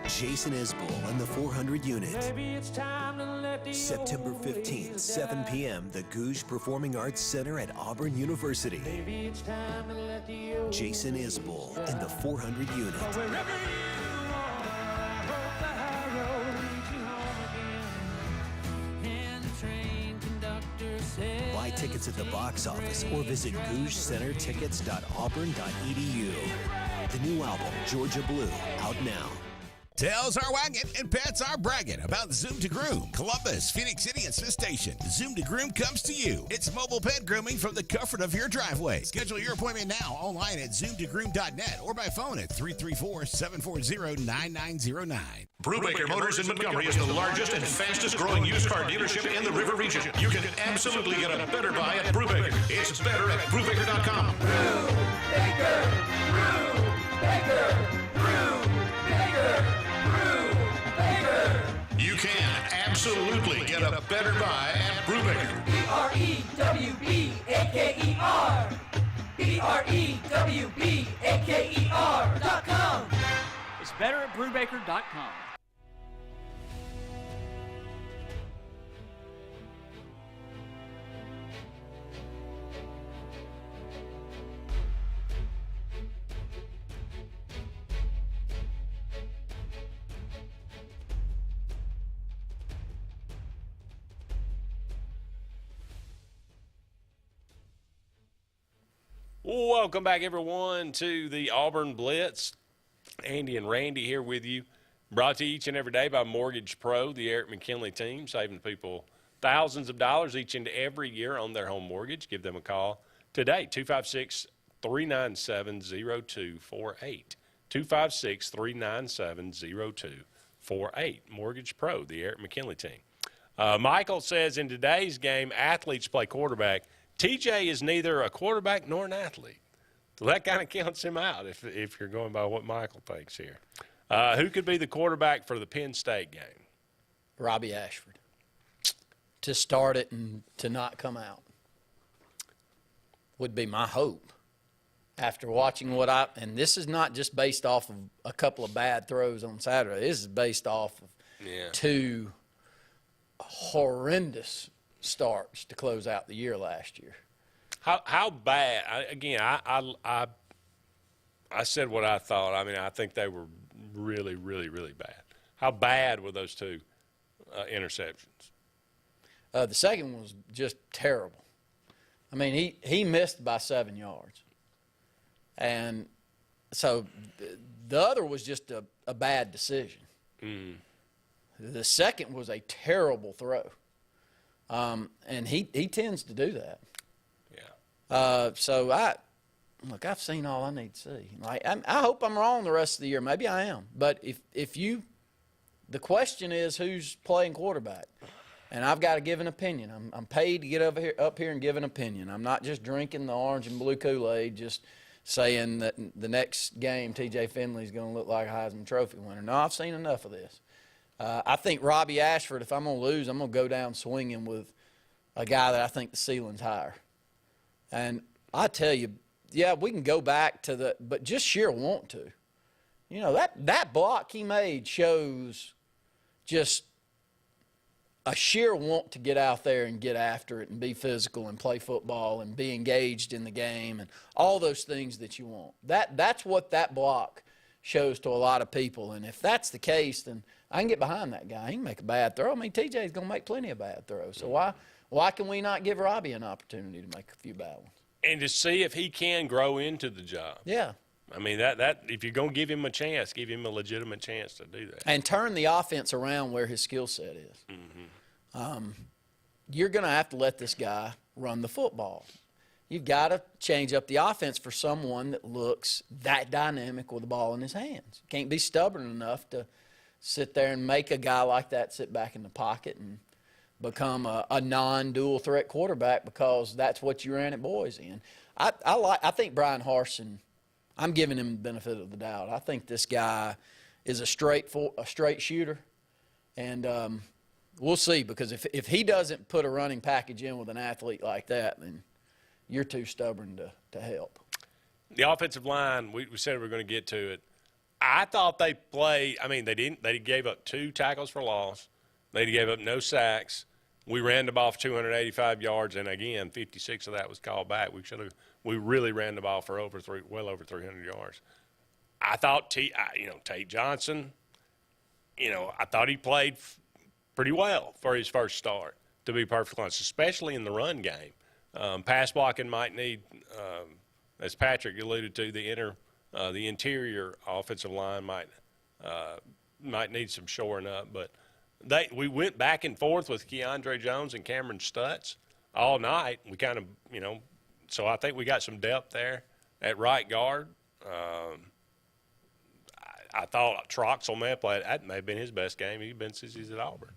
Jason Isbell and the 400 Unit. September 15th, 7 p.m., the Gouge Performing Arts Center at Auburn University. Jason Isbell and the 400 Unit. Buy tickets at the box office or visit GougeCenterTickets.auburn.edu. The new album, Georgia Blue, out now. Tails are wagging and pets are bragging about Zoom to Groom. Columbus, Phoenix City, and Smith Station. Zoom to Groom comes to you. It's mobile pet grooming from the comfort of your driveway. Schedule your appointment now online at zoomtogroom.net or by phone at 334-740-9909. Brubaker Motors in Montgomery is the largest and fastest growing used car dealership in the River Region. You can absolutely get a better buy at Brubaker. It's better at Brubaker.com. Brubaker, Brubaker, Brubaker, Brubaker. You can absolutely get a better buy at Brubaker. BREWBAKER. BREWBAKER.com. It's better at Brubaker.com. Welcome back, everyone, to the Auburn Blitz. Andy and Randy here with you. Brought to you each and every day by Mortgage Pro, the Eric McKinley team, saving people thousands of dollars each and every year on their home mortgage. Give them a call today, 256-397-0248. 256-397-0248. Mortgage Pro, the Eric McKinley team. Michael says, in today's game, athletes play quarterback. TJ is neither a quarterback nor an athlete. So that kind of counts him out if you're going by what Michael thinks here. Who could be the quarterback for the Penn State game? Robbie Ashford. To start it and to not come out would be my hope. After watching and this is not just based off of a couple of bad throws on Saturday. This is based off of two horrendous starts to close out the year last year. How bad? I said what I thought. I mean, I think they were really, really, really bad. How bad were those two interceptions? The second one was just terrible. I mean, he missed by 7 yards. And so the other was just a bad decision. Mm. The second was a terrible throw. And he tends to do that. Yeah. So I've seen all I need to see. Like I hope I'm wrong the rest of the year. Maybe I am. But the question is who's playing quarterback, and I've got to give an opinion. I'm paid to get up here and give an opinion. I'm not just drinking the orange and blue Kool-Aid, just saying that the next game TJ Finley's going to look like a Heisman Trophy winner. No, I've seen enough of this. I think Robbie Ashford, if I'm going to lose, I'm going to go down swinging with a guy that I think the ceiling's higher. And I tell you, yeah, we can go back to but just sheer want to. You know, that block he made shows just a sheer want to get out there and get after it and be physical and play football and be engaged in the game and all those things that you want. That's what that block shows to a lot of people. And if that's the case, then I can get behind that guy. He can make a bad throw. I mean, TJ's going to make plenty of bad throws. So why can we not give Robbie an opportunity to make a few bad ones? And to see if he can grow into the job. Yeah. I mean, that if you're going to give him a chance, give him a legitimate chance to do that. And turn the offense around where his skill set is. Mm-hmm. You're going to have to let this guy run the football. You've got to change up the offense for someone that looks that dynamic with the ball in his hands. You can't be stubborn enough to sit there and make a guy like that sit back in the pocket and become a non-dual threat quarterback because that's what you ran at Boise in. I think Brian Harsin, I'm giving him the benefit of the doubt. I think this guy is a straight shooter, and we'll see, because if he doesn't put a running package in with an athlete like that, then you're too stubborn to help. The offensive line, we said we were going to get to it. I thought they played. I mean, they didn't. They gave up 2 tackles for loss. They gave up no sacks. We ran the ball for 285 yards, and again, 56 of that was called back. We really ran the ball for well over 300 yards. I thought Tate Johnson. I thought he played pretty well for his first start. To be perfectly honest, especially in the run game. Pass blocking might need, as Patrick alluded to, the interior offensive line might might need some shoring up. But we went back and forth with Keandre Jones and Cameron Stutz all night. We kind of, so I think we got some depth there at right guard. I thought Troxel that may have been his best game he's been since he's at Auburn.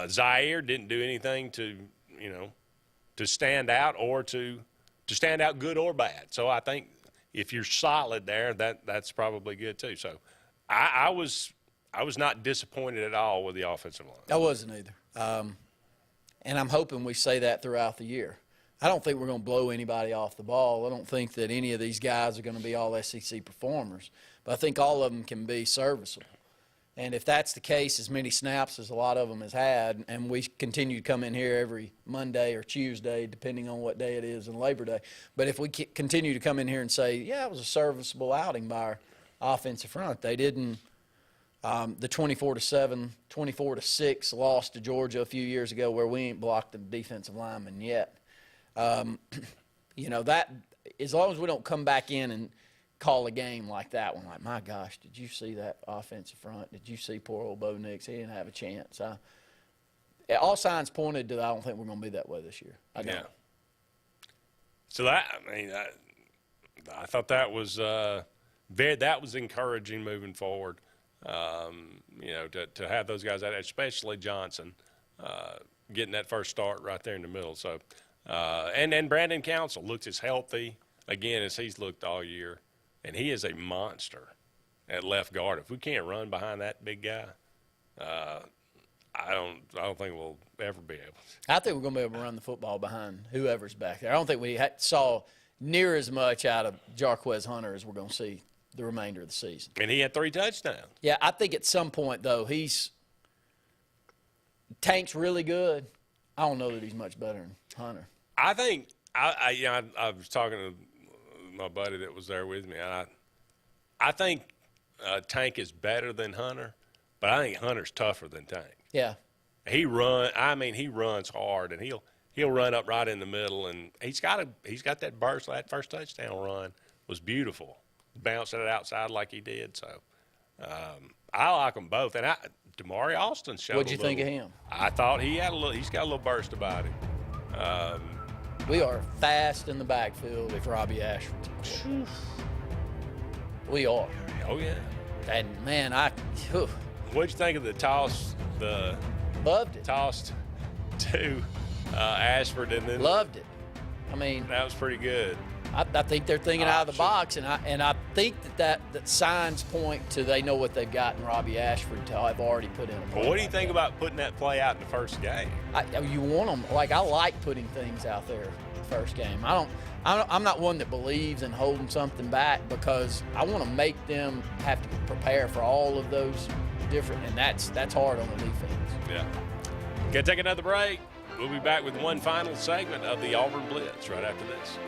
Zaire didn't do anything to stand out or to stand out good or bad. So I think if you're solid there, that's probably good too. So I was not disappointed at all with the offensive line. I wasn't either. And I'm hoping we say that throughout the year. I don't think we're going to blow anybody off the ball. I don't think that any of these guys are going to be all SEC performers. But I think all of them can be serviceable. And if that's the case, as many snaps as a lot of them has had, and we continue to come in here every Monday or Tuesday, depending on what day it is in Labor Day. But if we continue to come in here and say, yeah, it was a serviceable outing by our offensive front. They didn't the 24-7, 24-6 loss to Georgia a few years ago where we ain't blocked the defensive lineman yet. That as long as we don't come back in and call a game like that one, like, my gosh, did you see that offensive front? Did you see poor old Bo Nix? He didn't have a chance. All signs pointed to I don't think we're going to be that way this year. I don't. Yeah. So I thought that was encouraging moving forward. To have those guys out, especially Johnson, getting that first start right there in the middle. So, and then Brandon Council looked as healthy again as he's looked all year, and he is a monster at left guard. If we can't run behind that big guy, I don't think we'll ever be able to. I think we're going to be able to run the football behind whoever's back there. I don't think we saw near as much out of Jarquez Hunter as we're going to see the remainder of the season. And he had 3 touchdowns. Yeah, I think at some point, though, Tank's really good. I don't know that he's much better than Hunter. I think I was talking to my buddy that was there with me. I think Tank is better than Hunter, but I think Hunter's tougher than Tank. Yeah. He runs hard, and he'll run up right in the middle, and he's got that burst. That first touchdown run was beautiful. Bounced it outside like he did. So I like them both. And Damari Austin showed. What'd you think of him? I thought he's got a little burst about him. We are fast in the backfield if Robbie Ashford's in. We are. Oh yeah. And man, what'd you think of the toss? Loved it. Tossed to Ashford and then loved it. I mean, that was pretty good. I think they're thinking out of the box, and I think that signs point to they know what they've got in Robbie Ashford to have already put in a play. Well, what do you think about putting that play out in the first game? You want them I like putting things out there the first game. I'm not one that believes in holding something back because I want to make them have to prepare for all of those different, and that's hard on the defense. Yeah. Gonna take another break. We'll be back with one final segment of the Auburn Blitz right after this.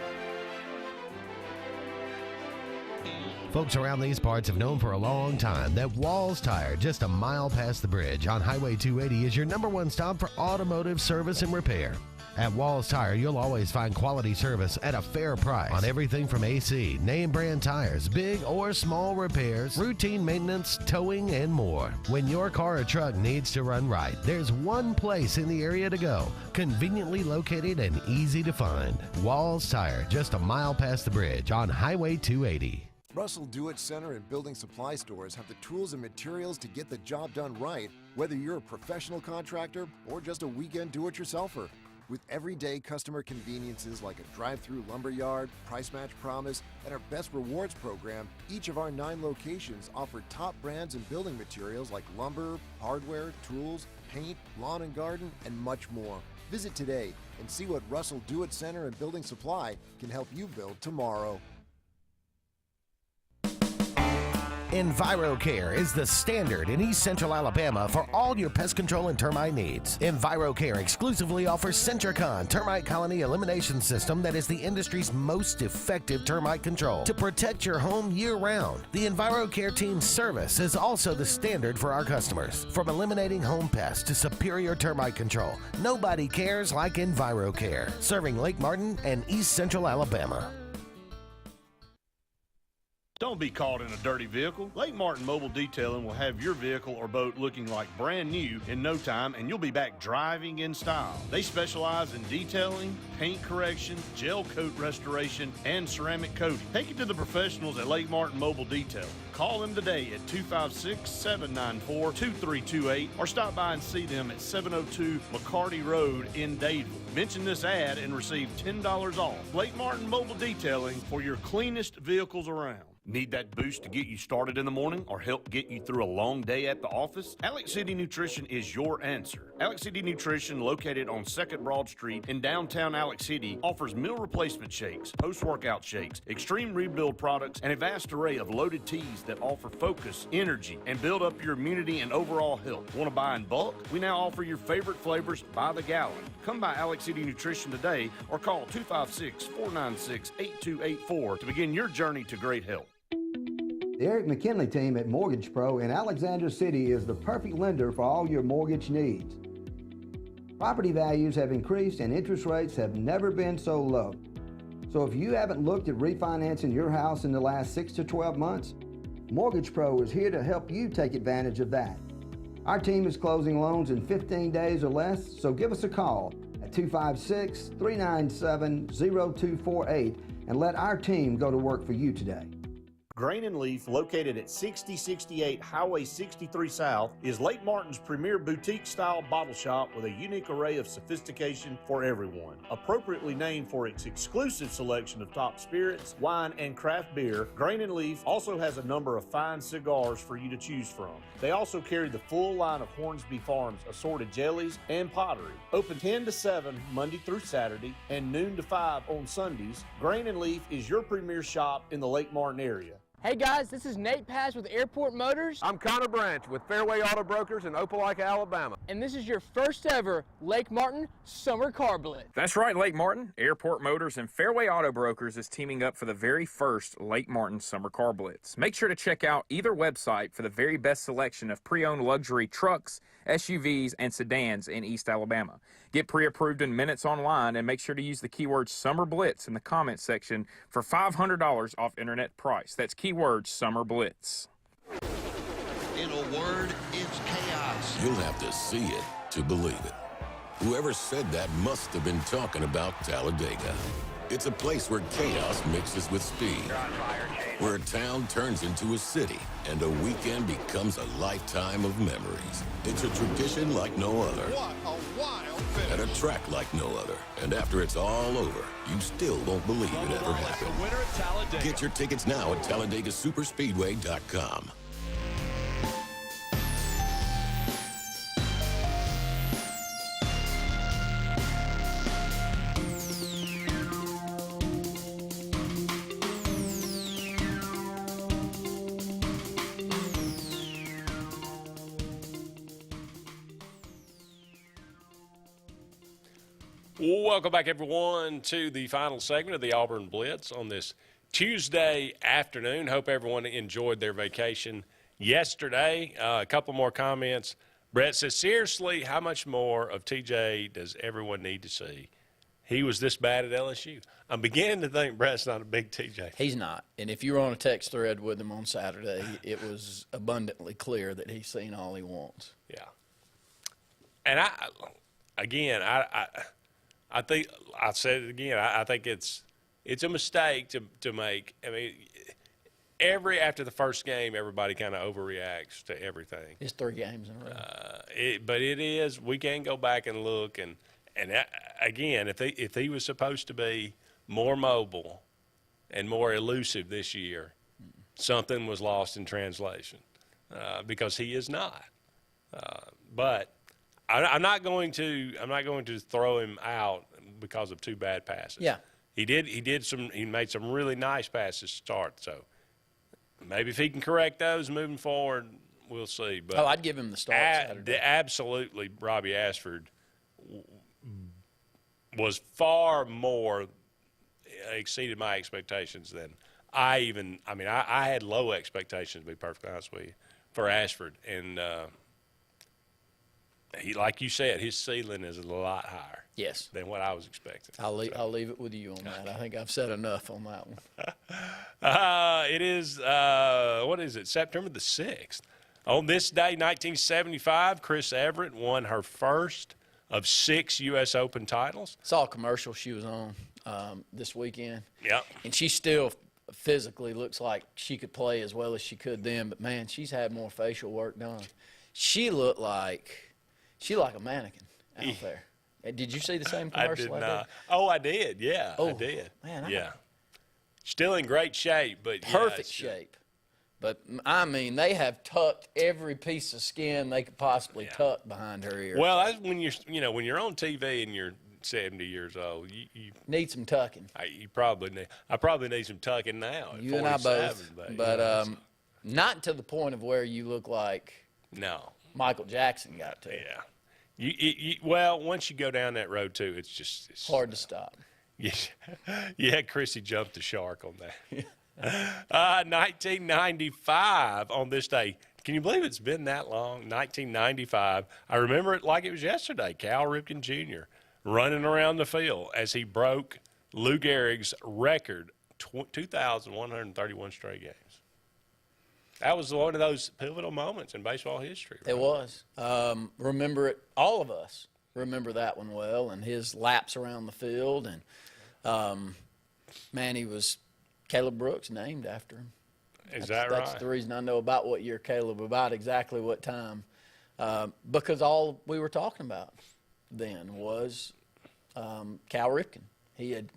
Folks around these parts have known for a long time that Walls Tire, just a mile past the bridge on Highway 280, is your #1 stop for automotive service and repair. At Walls Tire, you'll always find quality service at a fair price on everything from AC, name brand tires, big or small repairs, routine maintenance, towing, and more. When your car or truck needs to run right, there's one place in the area to go, conveniently located and easy to find. Walls Tire, just a mile past the bridge on Highway 280. Russell Do-It Center and building supply stores have the tools and materials to get the job done right, whether you're a professional contractor or just a weekend do-it-yourselfer. With everyday customer conveniences like a drive-through lumberyard, price match promise, and our best rewards program, each of our 9 locations offer top brands and building materials like lumber, hardware, tools, paint, lawn and garden, and much more. Visit today and see what Russell Do-It Center and Building Supply can help you build tomorrow. EnviroCare is the standard in East Central Alabama for all your pest control and termite needs. EnviroCare exclusively offers Centricon termite colony elimination system that is the industry's most effective termite control to protect your home year-round. The EnviroCare team's service is also the standard for our customers. From eliminating home pests to superior termite control, nobody cares like EnviroCare, serving Lake Martin and East Central Alabama. Don't be caught in a dirty vehicle. Lake Martin Mobile Detailing will have your vehicle or boat looking like brand new in no time, and you'll be back driving in style. They specialize in detailing, paint correction, gel coat restoration, and ceramic coating. Take it to the professionals at Lake Martin Mobile Detailing. Call them today at 256-794-2328 or stop by and see them at 702 McCarty Road in Dadeville. Mention this ad and receive $10 off. Lake Martin Mobile Detailing for your cleanest vehicles around. Need that boost to get you started in the morning or help get you through a long day at the office? Alex City Nutrition is your answer. Alex City Nutrition, located on 2nd Broad Street in downtown Alex City, offers meal replacement shakes, post-workout shakes, extreme rebuild products, and a vast array of loaded teas that offer focus, energy, and build up your immunity and overall health. Want to buy in bulk? We now offer your favorite flavors by the gallon. Come by Alex City Nutrition today or call 256-496-8284 to begin your journey to great health. The Eric McKinley team at Mortgage Pro in Alexander City is the perfect lender for all your mortgage needs. Property values have increased and interest rates have never been so low. So if you haven't looked at refinancing your house in the last 6 to 12 months, Mortgage Pro is here to help you take advantage of that. Our team is closing loans in 15 days or less, so give us a call at 256-397-0248 and let our team go to work for you today. Grain and Leaf, located at 6068 Highway 63 South, is Lake Martin's premier boutique-style bottle shop with a unique array of sophistication for everyone. Appropriately named for its exclusive selection of top spirits, wine, and craft beer, Grain and Leaf also has a number of fine cigars for you to choose from. They also carry the full line of Hornsby Farms assorted jellies and pottery. Open 10 to 7 Monday through Saturday and noon to 5 on Sundays, Grain and Leaf is your premier shop in the Lake Martin area. Hey guys, this is Nate Paz with Airport Motors. I'm Connor Branch with Fairway Auto Brokers in Opelika, Alabama. And this is your first ever Lake Martin Summer Car Blitz. That's right, Lake Martin. Airport Motors and Fairway Auto Brokers is teaming up for the very first Lake Martin Summer Car Blitz. Make sure to check out either website for the very best selection of pre-owned luxury trucks, SUVs, and sedans in East Alabama. Get pre-approved in minutes online and make sure to use the keyword Summer Blitz in the comments section for $500 off internet price. That's keyword Summer Blitz. In a word, it's chaos. You'll have to see it to believe it. Whoever said that must have been talking about Talladega. It's a place where chaos mixes with speed, where a town turns into a city, and a weekend becomes a lifetime of memories. It's a tradition like no other. What a wild finish. At a track like no other. And after it's all over, you still won't believe it ever happened. Get your tickets now at TalladegaSuperspeedway.com. Welcome back, everyone, to the final segment of the Auburn Blitz on this Tuesday afternoon. Hope everyone enjoyed their vacation yesterday. A couple more comments. Brett says, seriously, how much more of TJ does everyone need to see? He was this bad at LSU. I'm beginning to think Brett's not a big TJ fan. He's not. And if you were on a text thread with him on Saturday, it was abundantly clear that he's seen all he wants. Yeah. And I think I said it again. I think it's a mistake to make. I mean, after the first game, everybody kind of overreacts to everything. It's 3 games in a row. But it is. We can go back and look and again, if he was supposed to be more mobile and more elusive this year, something was lost in translation because he is not. But I'm not going to throw him out because of 2 bad passes. Yeah. He made some really nice passes to start. So maybe if he can correct those moving forward, we'll see. But I'd give him the start Saturday. Absolutely, Robbie Ashford was far more exceeded my expectations than I had low expectations, to be perfectly honest with you, for Ashford. And like you said, his ceiling is a lot higher. Yes. Than what I was expecting. I'll leave it with you on that. I think I've said enough on that one. It is, what is it, September the 6th. On this day, 1975, Chris Everett won her first of 6 U.S. Open titles. Saw a commercial she was on this weekend. Yep. And she still physically looks like she could play as well as she could then, but, man, she's had more facial work done. She looked like a mannequin out there. Did you see the same commercial? I did not. Oh, I did. Yeah, Oh, I did. Man, yeah. Still in great shape, but perfect shape. But I mean, they have tucked every piece of skin they could possibly tuck behind her ear. Well, that's when you're on TV and you're 70 years old, you need some tucking. I probably need some tucking now. At You and I both. But not to the point of where you look like Michael Jackson got to. Yeah. Well, once you go down that road too, it's hard to stop. You had Chrissy jump the shark on that. 1995 on this day. Can you believe it's been that long? 1995. I remember it like it was yesterday. Cal Ripken Jr. running around the field as he broke Lou Gehrig's record, 2,131 straight games. That was one of those pivotal moments in baseball history. Right? It was. Remember it. All of us remember that one well, and his laps around the field. And, man, he was Caleb Brooks named after him. Is that right? That's the reason I know about what year Caleb, about exactly what time. Because all we were talking about then was Cal Ripken. He had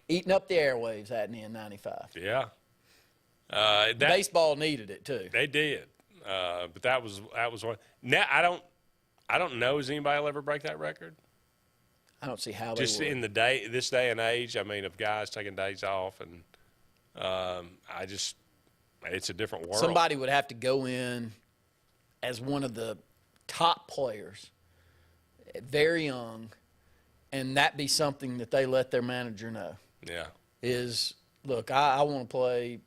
eaten up the airwaves, hadn't he, in 95? Yeah. Baseball needed it too. They did, but that was one. Now I don't know. Has anybody ever break that record? I don't see how. Just they would. In this day and age, I mean, of guys taking days off, and it's a different world. Somebody would have to go in as one of the top players, very young, and that be something that they let their manager know. Yeah. Is look, I want to play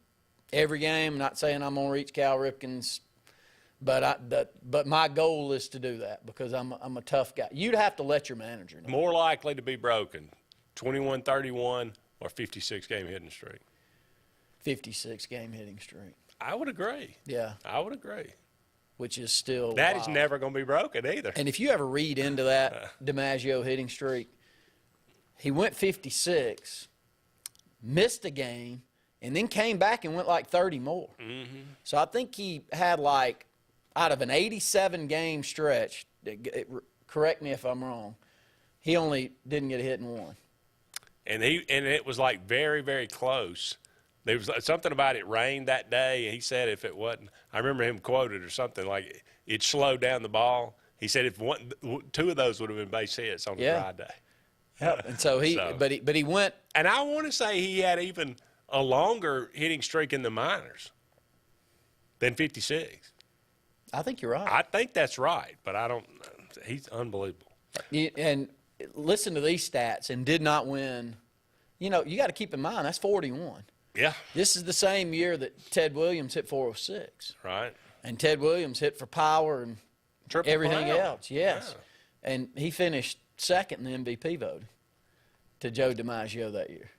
every game. I'm not saying I'm going to reach Cal Ripken's, but my goal is to do that because I'm a tough guy. You'd have to let your manager know. More likely to be broken, 21-31 or 56-game hitting streak. 56-game hitting streak. I would agree. Yeah. I would agree. Which is still that wild. Is never going to be broken either. And if you ever read into that DiMaggio hitting streak, he went 56, missed a game, and then came back and went like 30 more. Mm-hmm. So I think he had like, out of an 87-game stretch, correct me if I'm wrong, he only didn't get a hit in one. And it was like very, very close. There was something about it rained that day. He said if it wasn't, I remember him quoted or something like it slowed down the ball. He said if two of those would have been base hits on the dry day. Yep. And so but he went. And I want to say he had even a longer hitting streak in the minors than 56. I think you're right. I think that's right, but I don't. He's unbelievable. And listen to these stats and did not win. You know, you got to keep in mind that's 41. Yeah. This is the same year that Ted Williams hit 406. Right. And Ted Williams hit for power and Triple everything crown. else. Yes. Yeah. And he finished second in the MVP vote to Joe DiMaggio that year.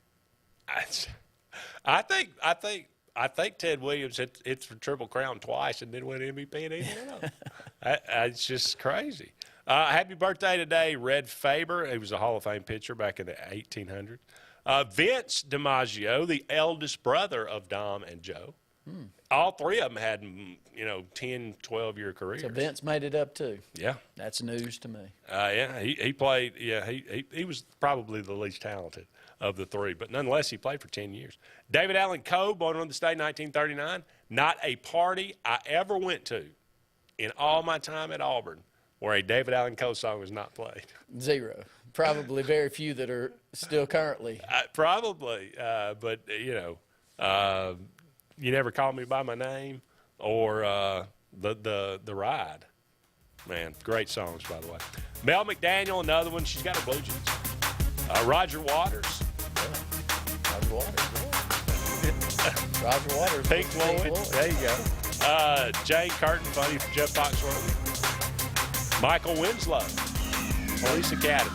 I think Ted Williams hit for Triple Crown twice and didn't win MVP in either one of them. It's just crazy. Happy birthday today, Red Faber. He was a Hall of Fame pitcher back in the 1800s. Vince DiMaggio, the eldest brother of Dom and Joe. All three of them had, 10, 12-year careers. So Vince made it up too. Yeah. That's news to me. Yeah, he played. Yeah, he was probably the least talented of the three, but nonetheless, he played for 10 years. David Allen Coe, born on this day, 1939. Not a party I ever went to in all my time at Auburn where a David Allen Coe song was not played. Zero. Probably very few that are still currently. Probably, but You Never Call Me By My Name or the Ride. Man, great songs, by the way. Mel McDaniel, another one. She's got her blue jeans. Roger Waters. Roger Waters. Roger Waters. Pink Floyd. There you go. Jane Curtin, funny from Jeff Foxworthy. Michael Winslow, Police Academy,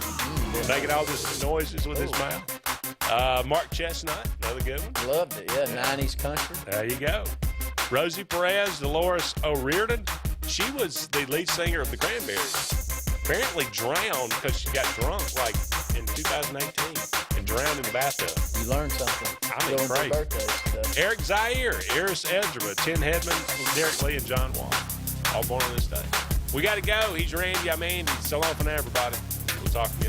making all this noises with his mouth. Mark Chestnut, another good one. Loved it, yeah, 90s country. There you go. Rosie Perez, Dolores O'Riordan. She was the lead singer of the Cranberries. Apparently drowned because she got drunk like in 2018 and drowned in the bathtub. You learned something. I mean, crazy. Birthdays, Eric Zaire, Iris Ezra, Tim Hedman, Derek Lee, and John Wall. All born on this day. We got to go. He's Randy. I'm Andy. So long for now, everybody. We'll talk tomorrow.